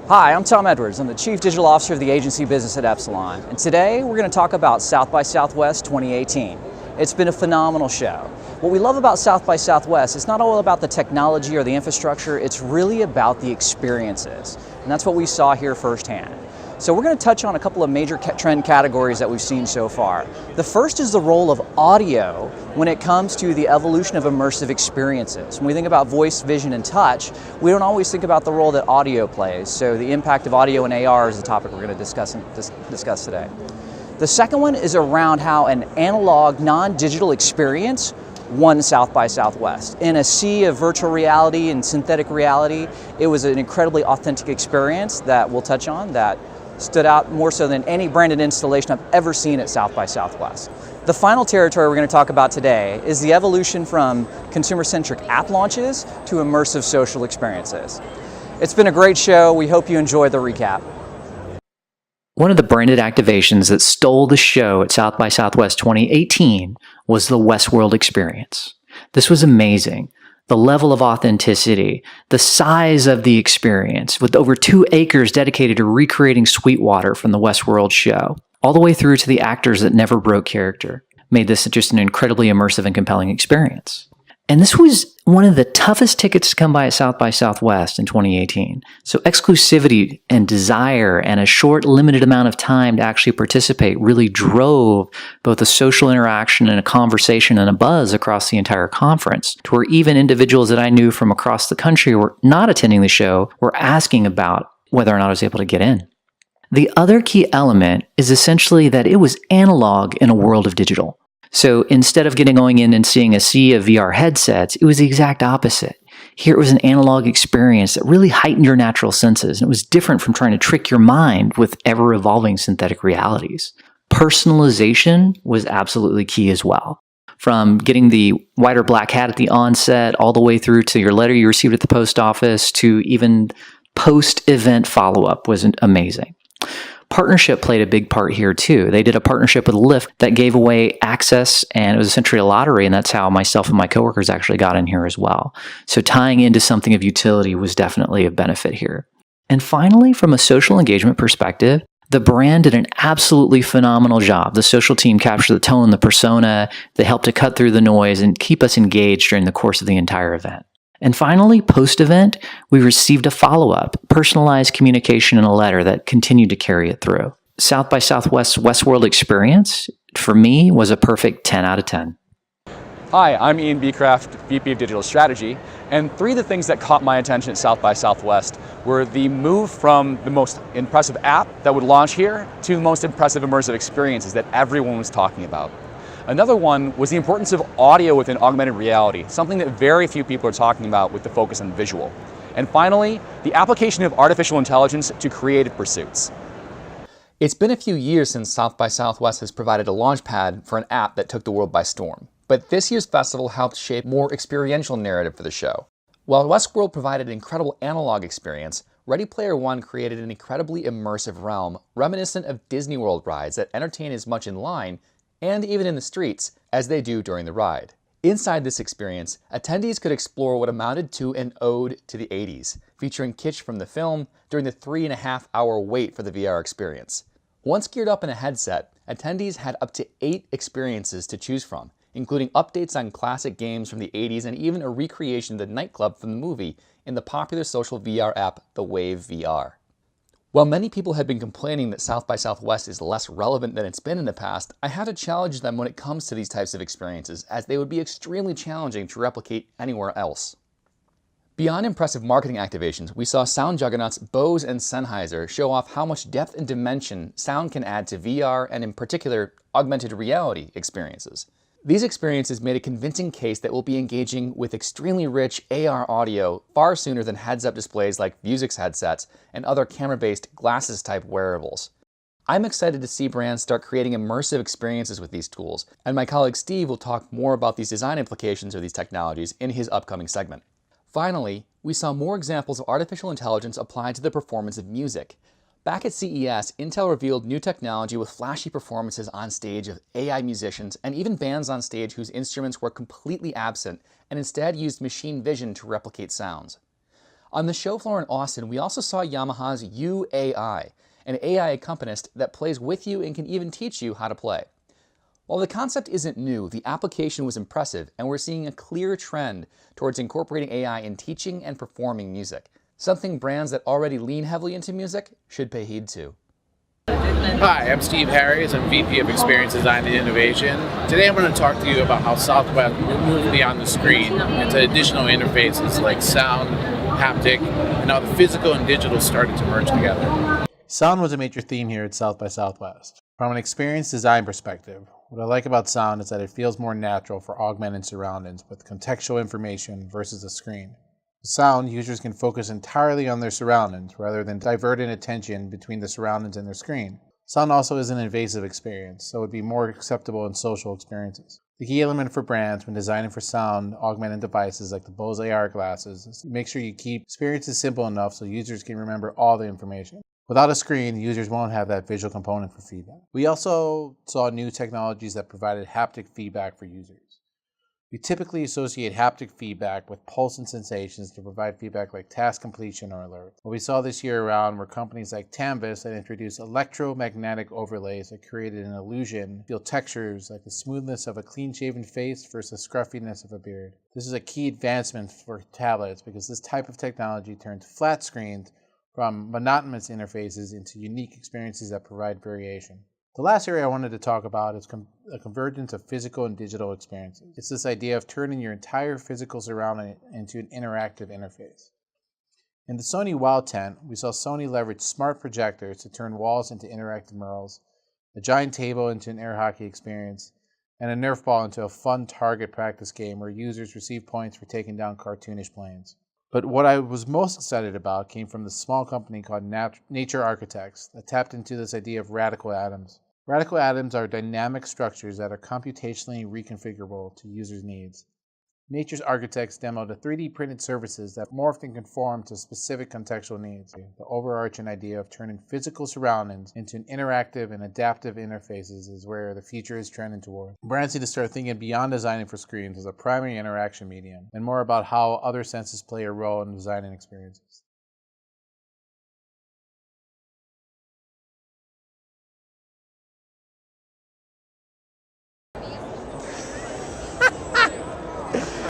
Hi, I'm Tom Edwards. I'm the Chief Digital Officer of the agency business at Epsilon. And today we're going to talk about South by Southwest 2018. It's been a phenomenal show. What we love about South by Southwest, it's not all about the technology or the infrastructure, it's really about the experiences. And that's what we saw here firsthand. So we're going to touch on a couple of major trend categories that we've seen so far. The first is the role of audio when it comes to the evolution of immersive experiences. When we think about voice, vision, and touch, we don't always think about the role that audio plays. So the impact of audio and AR is the topic we're going to discuss today. The second one is around how an analog, non-digital experience won South by Southwest. In a sea of virtual reality and synthetic reality, it was an incredibly authentic experience that we'll touch on that stood out more so than any branded installation I've ever seen at South by Southwest. The final territory we're going to talk about today is the evolution from consumer-centric app launches to immersive social experiences. It's been a great show. We hope you enjoy the recap. One of the branded activations that stole the show at South by Southwest 2018 was the Westworld experience. This was amazing. The level of authenticity, the size of the experience, with over 2 acres dedicated to recreating Sweetwater from the Westworld show, all the way through to the actors that never broke character, made this just an incredibly immersive and compelling experience. And this was one of the toughest tickets to come by at South by Southwest in 2018. So exclusivity and desire and a short, limited amount of time to actually participate really drove both a social interaction and a conversation and a buzz across the entire conference, to where even individuals that I knew from across the country who were not attending the show were asking about whether or not I was able to get in. The other key element is essentially that it was analog in a world of digital. So instead of going in and seeing a sea of VR headsets, it was the exact opposite. Here it was an analog experience that really heightened your natural senses. And it was different from trying to trick your mind with ever-evolving synthetic realities. Personalization was absolutely key as well. From getting the white or black hat at the onset, all the way through to your letter you received at the post office, to even post-event follow-up was amazing. Partnership played a big part here too. They did a partnership with Lyft that gave away access, and it was essentially a lottery, and that's how myself and my coworkers actually got in here as well. So tying into something of utility was definitely a benefit here. And finally, from a social engagement perspective, the brand did an absolutely phenomenal job. The social team captured the tone, the persona. They helped to cut through the noise and keep us engaged during the course of the entire event. And finally, post-event, we received a follow-up, personalized communication in a letter that continued to carry it through. South by Southwest's Westworld experience, for me, was a perfect 10 out of 10. Hi, I'm Ian Beacraft, VP of Digital Strategy, and 3 of the things that caught my attention at South by Southwest were the move from the most impressive app that would launch here to the most impressive immersive experiences that everyone was talking about. Another one was the importance of audio within augmented reality, something that very few people are talking about with the focus on visual. And finally, the application of artificial intelligence to creative pursuits. It's been a few years since South by Southwest has provided a launchpad for an app that took the world by storm. But this year's festival helped shape a more experiential narrative for the show. While Westworld provided an incredible analog experience, Ready Player One created an incredibly immersive realm reminiscent of Disney World rides that entertain as much in line and even in the streets, as they do during the ride. Inside this experience, attendees could explore what amounted to an ode to the 80s, featuring kitsch from the film during the 3.5-hour wait for the VR experience. Once geared up in a headset, attendees had up to 8 experiences to choose from, including updates on classic games from the 80s and even a recreation of the nightclub from the movie in the popular social VR app, the Wave VR. While many people had been complaining that South by Southwest is less relevant than it's been in the past, I had to challenge them when it comes to these types of experiences, as they would be extremely challenging to replicate anywhere else. Beyond impressive marketing activations, we saw sound juggernauts Bose and Sennheiser show off how much depth and dimension sound can add to VR and in particular, augmented reality experiences. These experiences made a convincing case that we'll be engaging with extremely rich AR audio far sooner than heads-up displays like Vuzix headsets and other camera-based glasses-type wearables. I'm excited to see brands start creating immersive experiences with these tools, and my colleague Steve will talk more about these design implications of these technologies in his upcoming segment. Finally, we saw more examples of artificial intelligence applied to the performance of music. Back at CES, Intel revealed new technology with flashy performances on stage of AI musicians and even bands on stage whose instruments were completely absent and instead used machine vision to replicate sounds. On the show floor in Austin, we also saw Yamaha's UAI, an AI accompanist that plays with you and can even teach you how to play. While the concept isn't new, the application was impressive, and we're seeing a clear trend towards incorporating AI in teaching and performing music, something brands that already lean heavily into music should pay heed to. Hi, I'm Steve Harries. I'm VP of Experience Design and Innovation. Today I'm going to talk to you about how Southwest moved beyond the screen into additional interfaces like sound, haptic, and how the physical and digital started to merge together. Sound was a major theme here at South by Southwest. From an experience design perspective, what I like about sound is that it feels more natural for augmented surroundings with contextual information versus a screen. With sound, users can focus entirely on their surroundings rather than diverting attention between the surroundings and their screen. Sound also is an invasive experience, so it would be more acceptable in social experiences. The key element for brands when designing for sound augmented devices like the Bose AR glasses is to make sure you keep experiences simple enough so users can remember all the information. Without a screen, users won't have that visual component for feedback. We also saw new technologies that provided haptic feedback for users. We typically associate haptic feedback with pulse and sensations to provide feedback like task completion or alerts. What we saw this year around were companies like Canvas that introduced electromagnetic overlays that created an illusion, feel textures like the smoothness of a clean-shaven face versus the scruffiness of a beard. This is a key advancement for tablets because this type of technology turns flat screens from monotonous interfaces into unique experiences that provide variation. The last area I wanted to talk about is a convergence of physical and digital experiences. It's this idea of turning your entire physical surrounding into an interactive interface. In the Sony WOW tent, we saw Sony leverage smart projectors to turn walls into interactive murals, a giant table into an air hockey experience, and a Nerf ball into a fun target practice game where users receive points for taking down cartoonish planes. But what I was most excited about came from the small company called Nature Architects that tapped into this idea of radical atoms. Radical atoms are dynamic structures that are computationally reconfigurable to users' needs. Nature's Architects demoed a 3D printed surfaces that morphed and conformed to specific contextual needs. The overarching idea of turning physical surroundings into interactive and adaptive interfaces is where the future is trending toward. Brands need to start thinking beyond designing for screens as a primary interaction medium and more about how other senses play a role in designing experiences.